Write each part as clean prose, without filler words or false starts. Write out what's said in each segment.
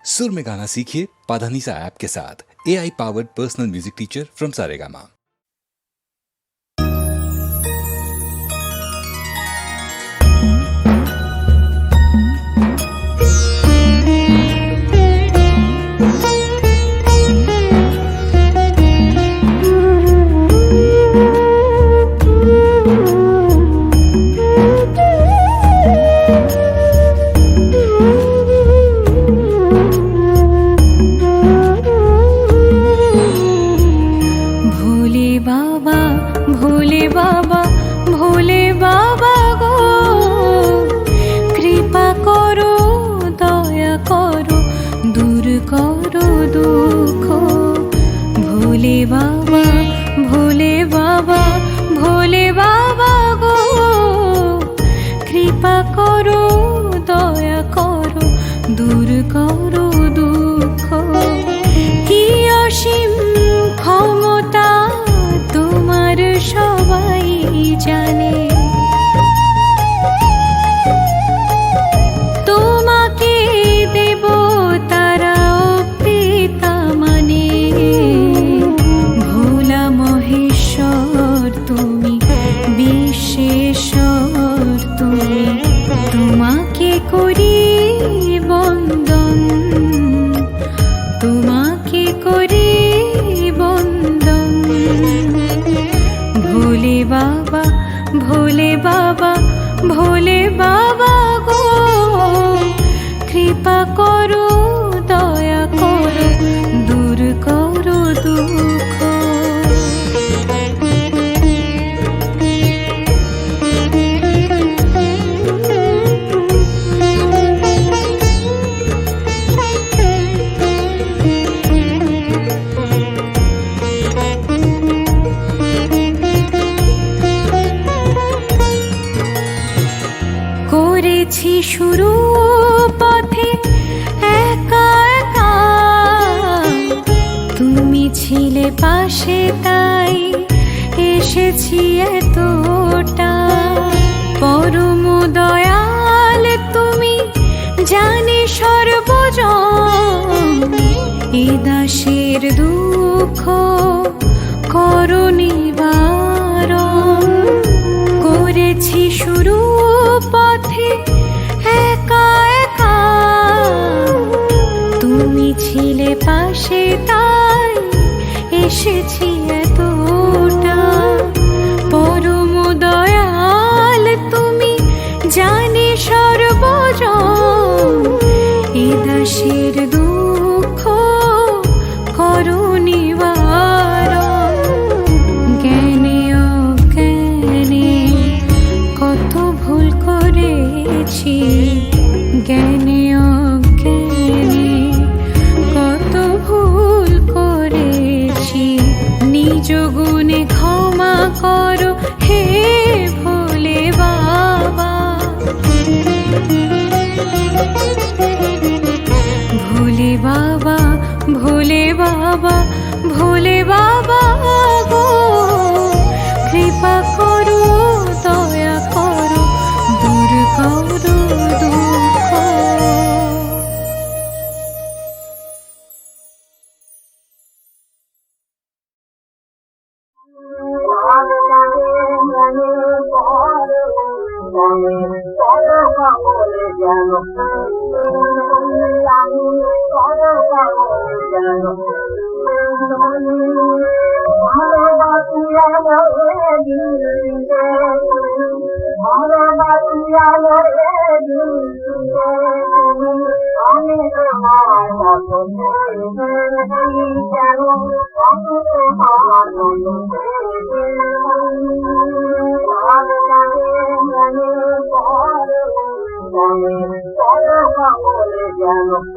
सुर में गाना सीखिए पाधानीसा ऐप के साथ। AI powered personal music teacher from Saregama. শুরু পথে একা একা তুমি ছিলে পাশে, তাই এসেছি এতটা। পরম দয়াল তুমি, জানি সর্বজন, এ দাসের দুঃখ করো নিবারণ। করেছি শুরু পথে একা একা, তুমি ছিলে পাশে, তাই এসেছি এতটা। পরম দয়াল তুমি, জানি সর্বজন, এ দাসের দুঃখ করো নিবারণ। জ্ঞানে অজ্ঞানে কত ভুল করেছি, জ্ঞানে অজ্ঞানে কত ভুল করেছি। নিজ গুণে ক্ষমা করো হে ভোলে বাবা। ভোলে বাবা, ভোলে বাবা, ভোলে বাবা গো, কৃপা করো, দয়া করো, দূর করো দুঃখ। আমি তোমার মতো কেন, আমি তোমার মতো বলে যেন আমি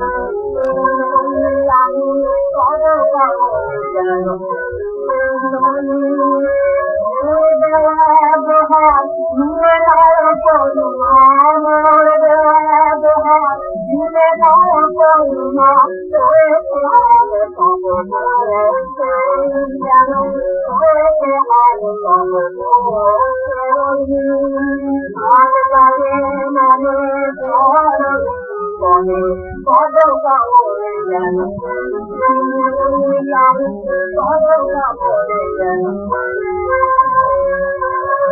যেন মনে কত কামড়ে যেন কত কামড়ে যেন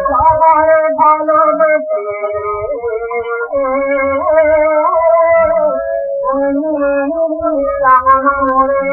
সবাই ভালোবেসে কামড়ে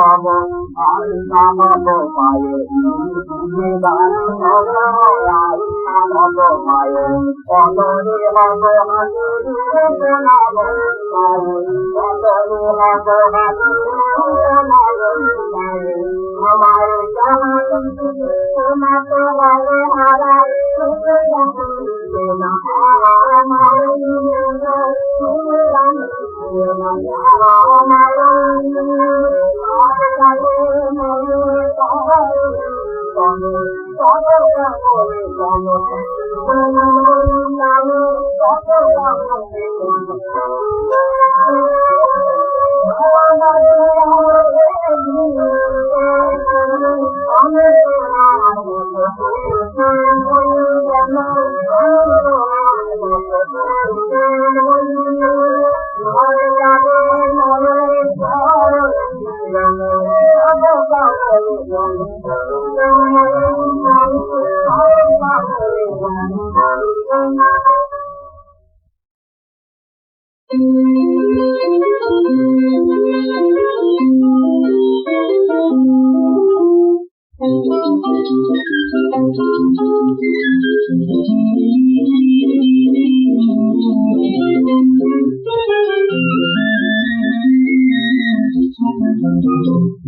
Mama,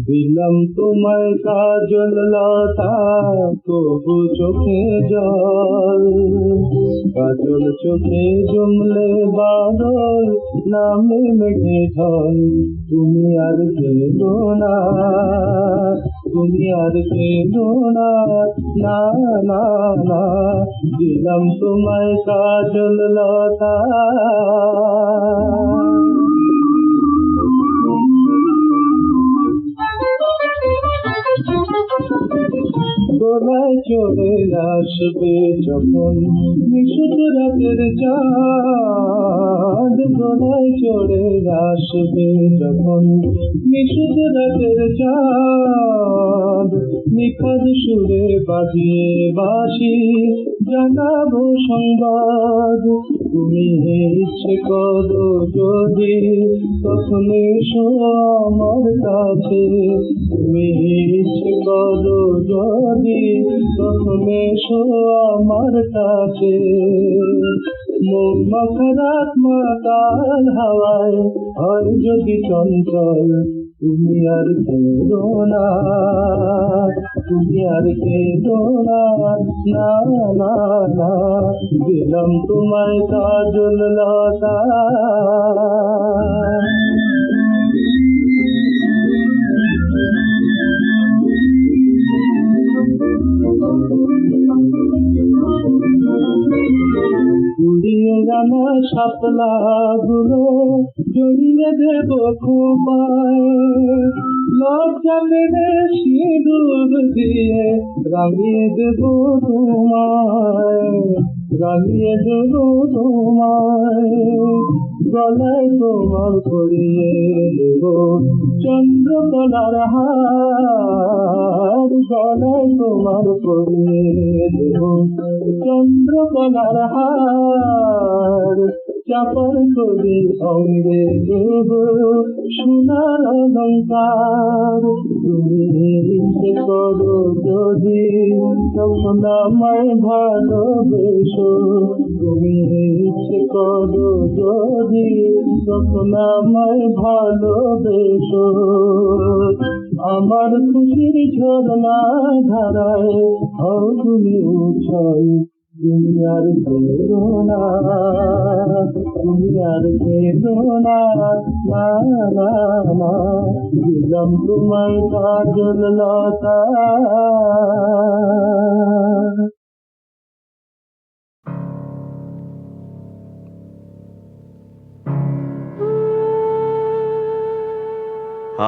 দিলাম তোমায় কাজল লতা তবু চোখে জল কাজল চোখে জমলে বাদল নামে মেঘে ঢল তুমি আর কেঁদো না তুমি আর কেঁদো না না না না দিলাম তোমায় কাজল লতা দোলায় চড়ে আসবে যখন নিশুত রাতের চাঁদ দোলায় চড়ে আসবে যখন নিশুত রাতের চাঁদ নিখাদ সুরে বাজিয়ে বাঁশি জানাবো সংবাদ তুমি ইচ্ছে করো যদি তখন এসো আমার কাছে তুমি ইচ্ছে করো যদি তখন এসো আমার কাছে মন মাখারাত মাতাল হাওয়ায় হয় যদি চঞ্চল তুমি আর কেঁদো না তুমি আর কেঁদো না না না না দিলাম তোমায় কাজল লতা উড়িয়ে জানা শাপলা গুলো জড়িয়ে দেব খোপায় লজ্জা মেরে সিঁদুর দিয়ে রাঙিয়ে দেব তোমায় রাঙিয়ে দেব তোমায় গলায় তোমার পরিয়ে দেব চন্দ্রকলার হার গলায় তোমার পরিয়ে দেব চন্দ্রকলার হার চাপার করে অঙ্গে দেব সোনার অলঙ্কার তুমি ইচ্ছে করো যদি তখন যখন আমায় ভালোবেসো, তুমি ইচ্ছে করো যদি, যখন আমায় ভালোবেসো, আমার খুশির ঝরনা ধারায় হও তুমি উৎসয়, তুমি আর কেঁদো না, তুমি আর কেঁদো না, না না না, দিলাম তোমায় কাজল লতা।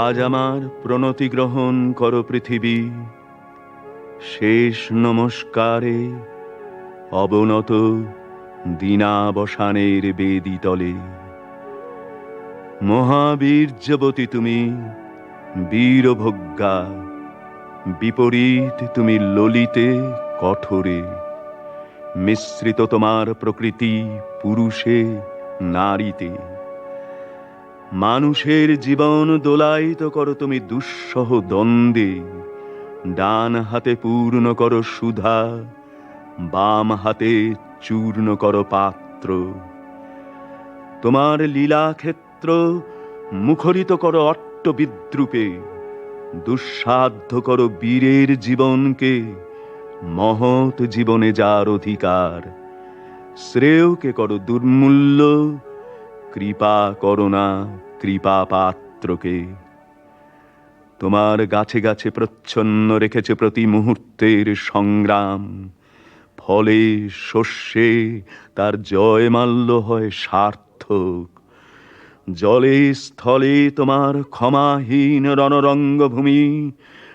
আজ আমার প্রণতি গ্রহণ করো পৃথিবী, শেষ নমস্কারে অবনত দীনাবসানের বেদী তলে। মহাবীর্যবতী তুমি, বীরভোগ্যা, বিপরীত তুমি ললিতে কঠোরে। মিশ্রিত তোমার প্রকৃতি পুরুষে নারীতে। মানুষের জীবন দোলায়িত করো তুমি দুঃসহ দ্বন্দ্বে। ডান হাতে পূর্ণ করো সুধা, বাম হাতে চূর্ণ করো পাত্র। তোমার লীলাক্ষেত্র মুখরিত করো অট্ট বিদ্রুপে। দুঃসাধ্য করো বীরের জীবনকে, মহৎ জীবনে যার অধিকার। শ্রেয়কে করো দুর্মূল্য, কৃপা করো না কৃপা পাত্রকে। তোমার গাছে গাছে প্রচ্ছন্ন রেখেছে প্রতি মুহূর্তের সংগ্রাম। ফলে শস্যে তার জয়মাল্য হয় সার্থক। জলে স্থলে তোমার ক্ষমাহীন রণরঙ্গভূমি,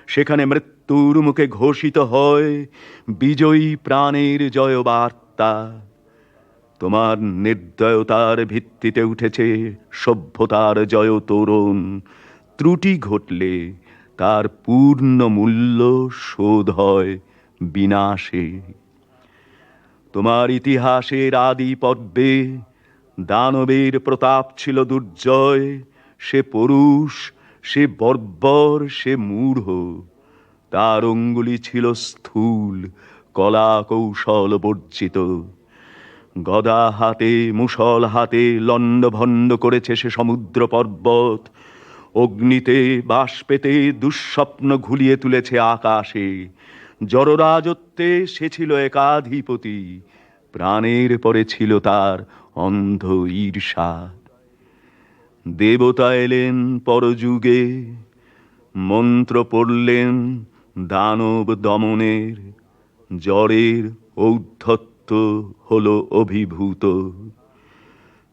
সেখানে মৃত্যুর মুখে ঘোষিত হয় বিজয়ী প্রাণের জয়বার্তা। তোমার নির্দয়তার ভিত্তিতে উঠেছে সভ্যতার জয় তোরণ। ত্রুটি ঘটলে তার পূর্ণ মূল্য শোধ হয় বিনাশে। তোমার ইতিহাসের আদি পর্বে দানবের প্রতাপ ছিল দুর্জয়। সে পরুষ, সে বর্বর, সে মূঢ়। তার অঙ্গুলি ছিল স্থূল, কলা কৌশল বর্জিত। গদা হাতে মুষল হাতে লণ্ডভণ্ড করেছে সে সমুদ্র পর্বত। অগ্নিতে বাষ্পেতে দুঃস্বপ্ন ঘুলিয়ে তুলেছে আকাশে। জড়রাজত্বে সে ছিল একাধিপতি, প্রাণের পরে ছিল তার অন্ধ ঈর্ষা। দেবতা এলেন পরযুগে, মন্ত্র পড়লেন দানব দমনের। জড়ের ঔদ্ধত্য হলো অভিভূত।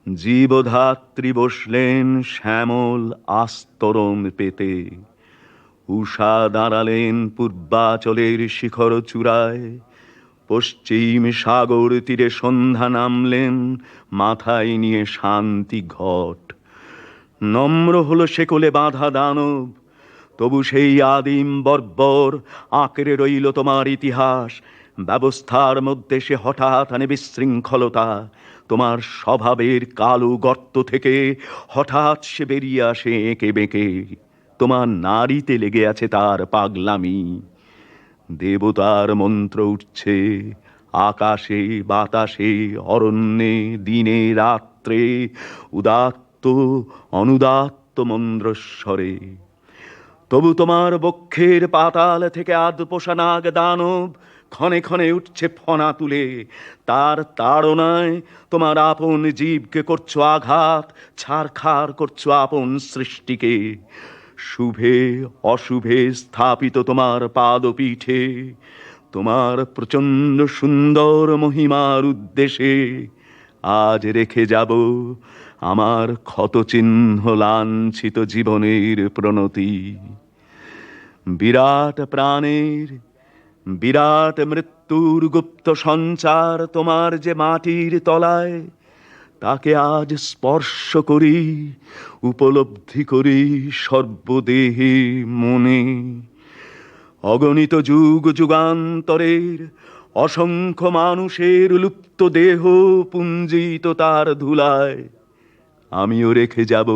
জীবধাত্রী বসলেন শ্যামল আস্তরণ পেতে। উষা দাঁড়ালেন পূর্বাচলের শিখর চূড়ায়। পশ্চিম সাগর তীরে সন্ধ্যা নামলেন, মাথায় নিয়ে শান্তি ঘট। নম্র হলো সেকলে বাঁধা দানব, তবু সেই আদিম বর্বর আঁকড়ে রইল তোমার ইতিহাস। ব্যবস্থার মধ্যে সে হঠাৎ আনে বিশৃঙ্খলতা। তোমার স্বভাবের কালো গর্ত থেকে হঠাৎ সে বেরিয়ে আসে এঁকে বেঁকে। তোমার নারীতে লেগে আছে তার পাগলামি। দেবতার মন্ত্র উঠছে আকাশে বাতাসে অরণ্যে দিনে রাত্রে, উদাত্ত অনুদাত্ত মন্দ্রস্বরে। তবু তোমার বক্ষের পাতাল থেকে আধপোষা নাগ দানব ক্ষণে ক্ষণে উঠছে ফনা তুলে। তার তাড়নায় তোমার আপন জীবকে করছো আঘাত, ছারখার করছো আপন সৃষ্টিকে। শুভে অশুভে স্থাপিত তোমার পাদপীঠে, তোমার প্রচণ্ড সুন্দর মহিমার উদ্দেশ্যে আজ রেখে যাব আমার ক্ষতচিহ্ন লাঞ্ছিত জীবনের প্রণতি। বিরাট প্রাণের বিরাট মৃত্যুর গুপ্ত সঞ্চার তোমার যে মাটির তলায়, তাকে আজ স্পর্শ করি, উপলব্ধি করি সর্বদেহে মনে। অগণিত যুগ যুগান্তরের অসংখ্য মানুষের লুপ্ত দেহ পুঞ্জিত তার ধুলায় আমিও রেখে যাব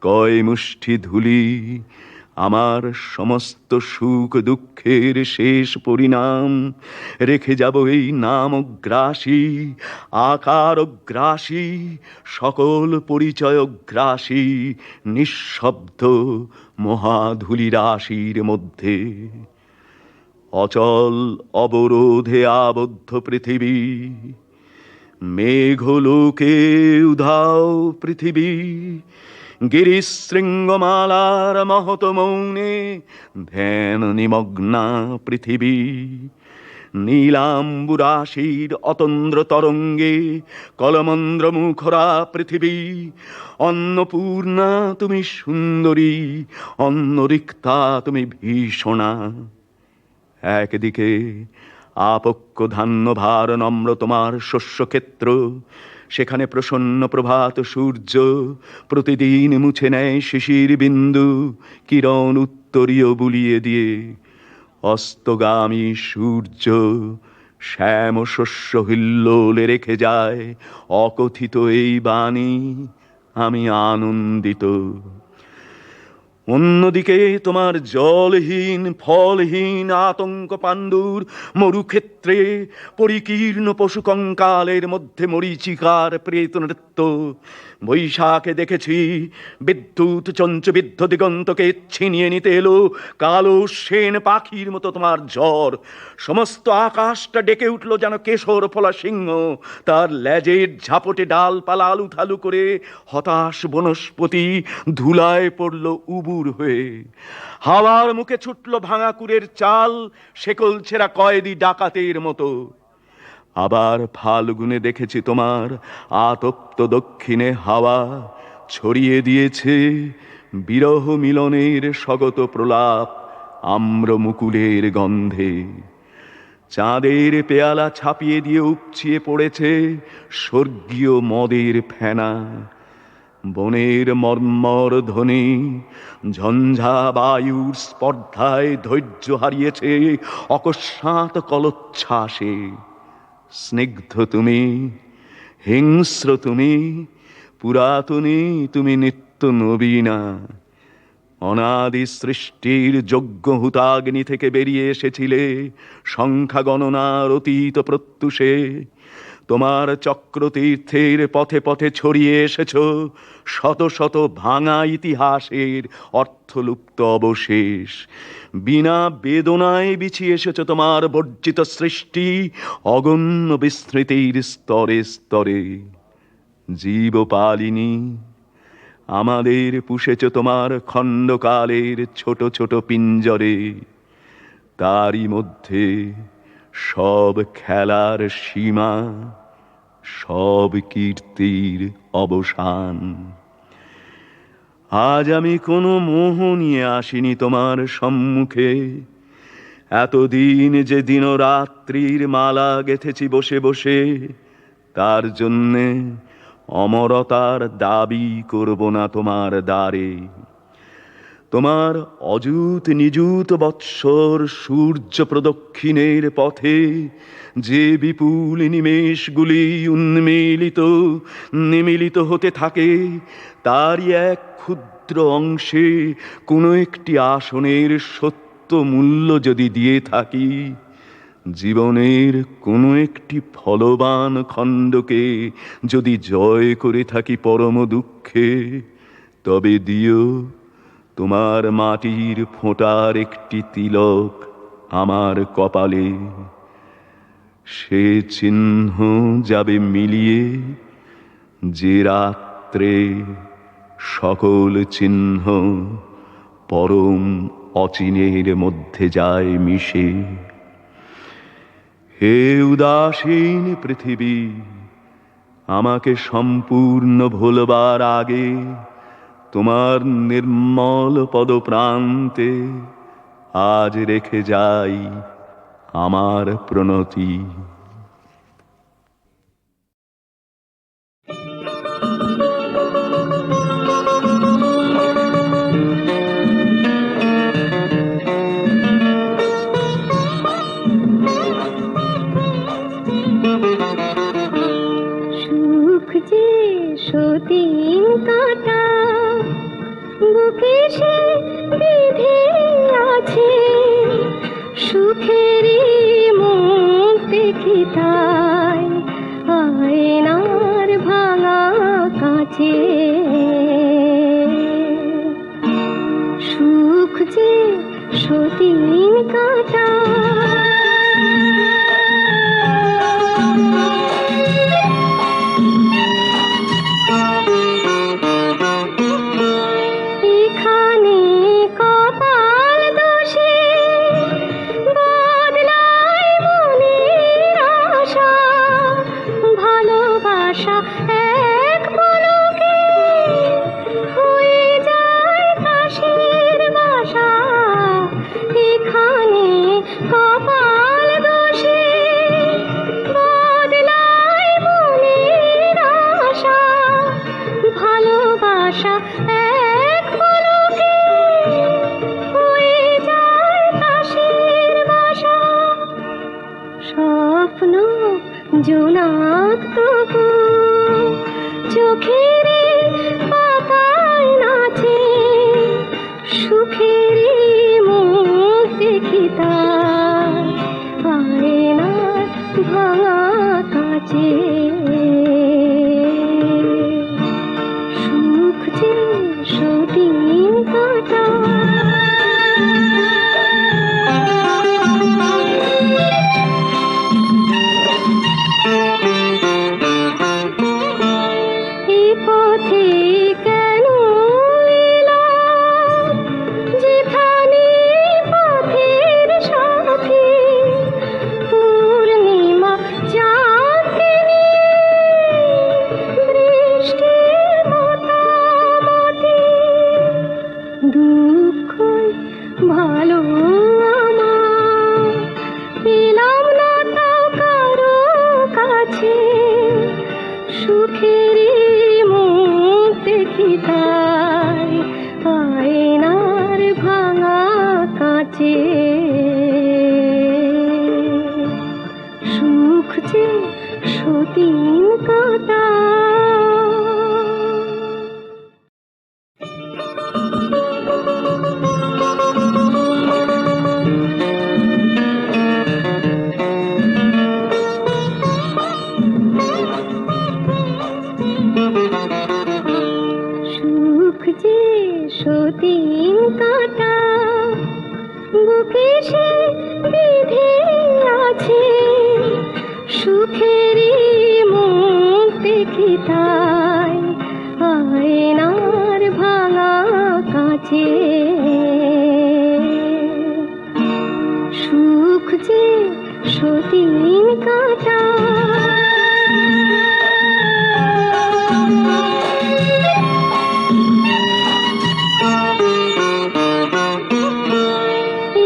কয় মুষ্টি ধুলি আমার সমস্ত সুখ দুঃখের শেষ পরিণাম রেখে যাব এই নামগ্রাসী, আকারগ্রাসী, সকল পরিচয়গ্রাসী নিঃশব্দ মহাধূলি রাশির মধ্যে। অচল অবরোধে আবদ্ধ পৃথিবী, মেঘলোকে উধাও পৃথিবী, গিরিশৃঙ্গমালার মহত মৌনে ধ্যান নিমগ্না পৃথিবী। নীলাম্বুরাশির অতন্দ্র তরঙ্গে কলমন্দ্র মুখরা পৃথিবী। অন্নপূর্ণা তুমি সুন্দরী, অন্নরিক্তা তুমি ভীষণা। একদিকে আপক্ষ ধান্যভার নম্র তোমার শস্যক্ষেত্র, সেখানে প্রসন্ন প্রভাত সূর্য প্রতিদিন মুছে নেয় শিশির বিন্দু কিরণ উত্তরীয় বুলিয়ে দিয়ে। অস্তগামী সূর্য শ্যাম শস্য হিল্লোলে রেখে যায় অকথিত এই বাণী, আমি আনন্দিত। অন্যদিকে তোমার জলহীন ফলহীন আতঙ্ক পাণ্ডুর মরুক্ষেত্রে পরিকীর্ণ পশু কঙ্কালের মধ্যে মরীচিকার প্রেত নৃত্য। বৈশাখে দেখেছি বিদ্যুৎ চঞ্চবিদ্ধ দিগন্তকে ছিনিয়ে নিতে এলো কালো সেন পাখির মতো তোমার ঝড়। সমস্ত আকাশটা ডেকে উঠল যেন কেশর ফলা সিংহ, তার লেজের ঝাপটে ডালপালা আলুথালু করে হতাশ বনস্পতি ধুলায় পড়ল উবুর হয়ে। হাওয়ার মুখে ছুটল ভাঙা কুড়ের চাল শেকল ছেঁড়া কয়েদি ডাকাতের মতো। আবার ফাল্গুনে দেখেছি তোমার আতপ্ত দক্ষিণে হাওয়া ছড়িয়ে দিয়েছে বিরহ মিলনের স্বগত প্রলাপ আম্র মুকুলের গন্ধে। চাঁদের পেয়ালা ছাপিয়ে দিয়ে উপচিয়ে পড়েছে স্বর্গীয় মদের ফেনা। বনের মর্মর ধ্বনি ঝঞ্ঝা বায়ুর স্পর্ধায় ধৈর্য হারিয়েছে অকস্মাৎ কলোচ্ছ্বাসে। স্নিগ্ধ তুমি, হিংস্র তুমি, পুরাতনী তুমি নিত্য নবীনা। অনাদি সৃষ্টির যজ্ঞ হুতাগ্নি থেকে বেরিয়ে এসেছিলে সংখ্যা গণনার অতীত প্রত্যুষে। তোমার চক্রতীর্থের পথে পথে ছড়িয়ে এসেছ শত শত ভাঙা ইতিহাসের অর্থলুপ্ত অবশেষ। বিনা বেদনায় বিছিয়ে এসেছ তোমার বর্জিত সৃষ্টি অগণ্য বিস্মৃতির স্তরে স্তরে। জীবপালিনী, আমাদের পুষেছ তোমার খণ্ডকালের ছোট ছোট পিঞ্জরে। তারই মধ্যে সব খেলার সীমা, সব কীর্তির অবসান। আজ আমি কোনো মোহ নিয়ে আসিনি তোমার সম্মুখে। এতদিন যে দিনরাত্রির মালা গেঁথেছি বসে বসে, তার জন্যে অমরতার দাবি করব না তোমার দ্বারে। তোমার অযুত নিযুত বৎসর সূর্য প্রদক্ষিণের পথে যে বিপুল নিমেষগুলি উন্মিলিত নিমিলিত হতে থাকে, তারই এক ক্ষুদ্র অংশে কোনো একটি আসনের সত্য মূল্য যদি দিয়ে থাকি, জীবনের কোনো একটি ফলবান খণ্ডকে যদি জয় করে থাকি পরম দুঃখে, তবে দিও তোমার মাটির ফোঁটার একটি তিলক আমার কপালে। সে চিহ্ন যাবে মিলিয়ে যে রাত্রে সকল চিহ্ন পরম অচিনের মধ্যে যায় মিশে। হে উদাসীন পৃথিবী, আমাকে সম্পূর্ণ ভুলবার আগে তোমার নির্মল পদপ্রান্তে আজ রেখে যাই আমার প্রণতি। সুখ যে সতীন কাটা বুকে সে বিধে সতীন কাটা এখানে কপাল দোষে বদলায় মনের আশা ভালোবাসা এক পলকে হয়ে যায় কাশের বাসা এখানে কপাল দোষে বদলায় মনের আশা ভালোবাসা এক পলকে হয়ে যায় কাশের বাসা স্বপ্ন জোনাক তবু চোখের পাতায় নাচে সুখের মুখ দেখি তার আয়নার ভাঙা কাছে সুখ যে সতীন কাটা এই পথে কেন এলাম যেখানে পথের সাথে পূর্ণিমা চাঁদকে নিয়ে বৃষ্টির মতামতে দুঃখ ভালো আমার পেলাম না তাও কারো কাছে সুখের মুখ দেখি তাই আয়নার ভাঙা কাছে সুখ যে সতীন কাটা সুখ যে সতীন কাটা বুকে সে বিধে আছে সুখের মুখ দেখি তাই আয়নার ভাঙা কাছে সুখ যে সতীন কাটা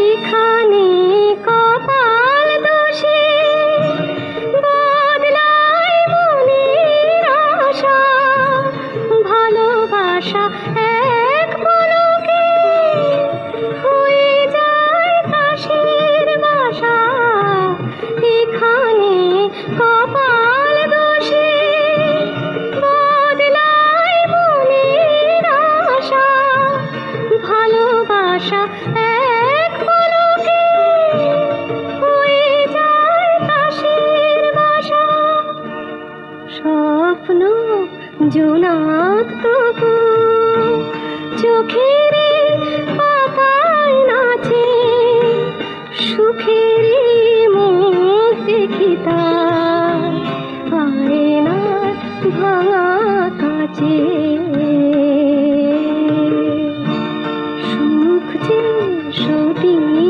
এখানে কপাল দোষে বদলায় মনের আশা ভালোবাসা এক পলকে হয়ে যায় কাশের বাসা এখানে কপাল দোষে বদলায় মনের আশা ভালোবাসা এক পলকে হয়ে যায় কাশের বাসা স্বপ্ন জোনাক তবু চোখের পাতায় নাচে সুখের মুখ দেখি তার আয়নার ভাঙা কাছে সুখ যে সতীন